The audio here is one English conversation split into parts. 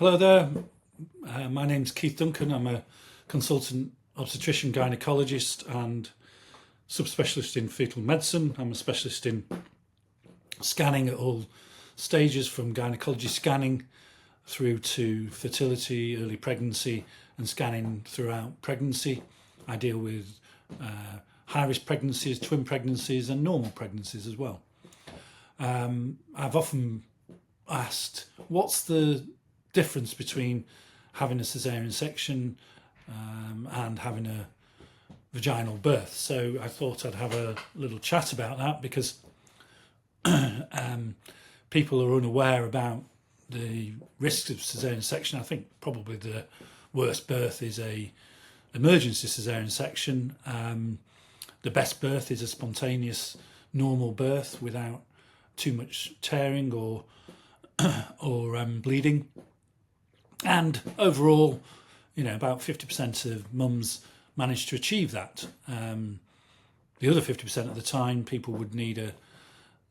Hello there, my name's Keith Duncan. I'm a consultant obstetrician, gynaecologist and subspecialist in fetal medicine. I'm a specialist in scanning at all stages, from gynaecology scanning through to fertility, early pregnancy and scanning throughout pregnancy. I deal with high-risk pregnancies, twin pregnancies and normal pregnancies as well. I've often asked, what's the difference between having a caesarean section and having a vaginal birth? So I thought I'd have a little chat about that, because people are unaware about the risks of caesarean section. I think probably the worst birth is a emergency caesarean section. The best birth is a spontaneous normal birth without too much tearing or bleeding. And overall, about 50% of mums manage to achieve that. The other 50% of the time, people would need a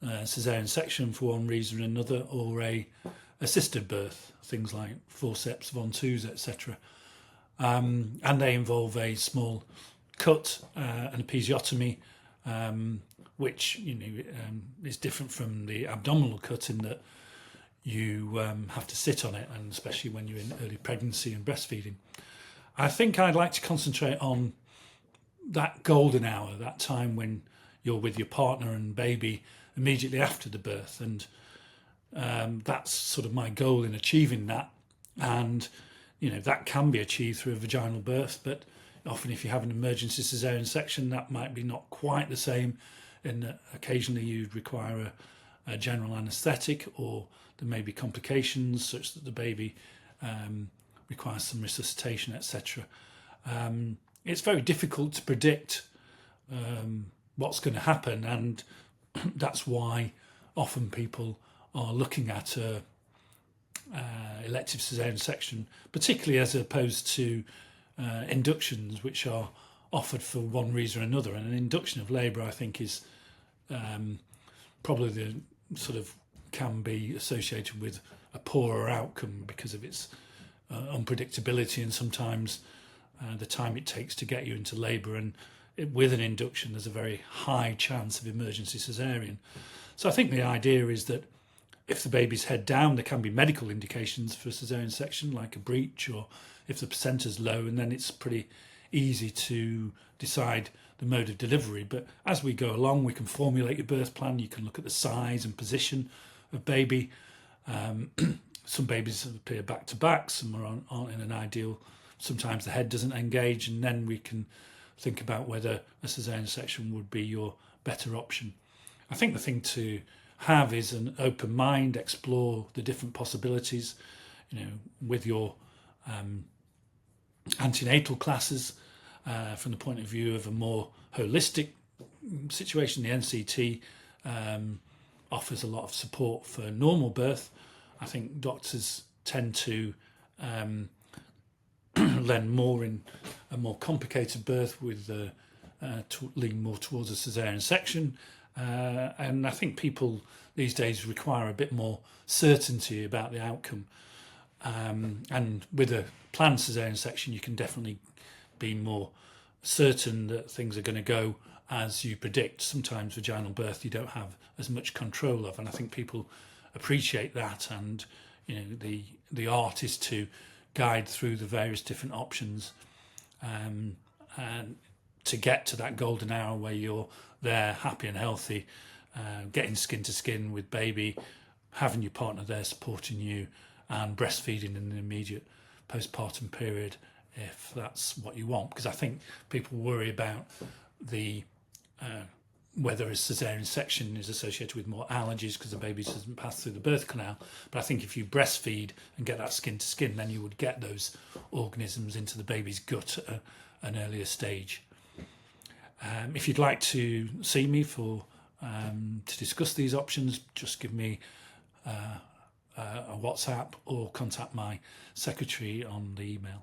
caesarean section for one reason or another, or a assisted birth, things like forceps, Von-2s, etc. And they involve a small cut and episiotomy, which is different from the abdominal cut in that you have to sit on it, and especially when you're in early pregnancy and breastfeeding. I think I'd like to concentrate on that golden hour, that time when you're with your partner and baby immediately after the birth, and that's sort of my goal in achieving that. And that can be achieved through a vaginal birth, but often if you have an emergency caesarean section, that might be not quite the same, in that occasionally you'd require a general anaesthetic, or there may be complications such that the baby requires some resuscitation, etc. It's very difficult to predict what's going to happen, and that's why often people are looking at elective caesarean section, particularly as opposed to inductions, which are offered for one reason or another. And an induction of labour, I think, is probably the sort of can be associated with a poorer outcome because of its unpredictability, and sometimes the time it takes to get you into labour. And with an induction, there's a very high chance of emergency caesarean. So I think the idea is that if the baby's head down, there can be medical indications for a caesarean section, like a breech, or if the placenta's low, and then it's pretty easy to decide the mode of delivery. But as we go along, we can formulate your birth plan. You can look at the size and position of baby. Some babies appear back to back, some aren't in an ideal. Sometimes the head doesn't engage, and then we can think about whether a caesarean section would be your better option. I think the thing to have is an open mind, explore the different possibilities, with your antenatal classes from the point of view of a more holistic situation. The NCT offers a lot of support for normal birth. I think doctors tend to lend more in a more complicated birth, with lean more towards a caesarean section. And I think people these days require a bit more certainty about the outcome. And with a planned caesarean section, you can definitely be more certain that things are going to go as you predict. Sometimes vaginal birth you don't have as much control of, and I think people appreciate that. And the art is to guide through the various different options, and to get to that golden hour where you're there, happy and healthy, getting skin to skin with baby, having your partner there supporting you, and breastfeeding in the immediate postpartum period, if that's what you want. Because I think people worry about the whether a caesarean section is associated with more allergies because the baby doesn't pass through the birth canal. But I think if you breastfeed and get that skin to skin, then you would get those organisms into the baby's gut at an earlier stage. If you'd like to see me to discuss these options, just give me a WhatsApp or contact my secretary on the email.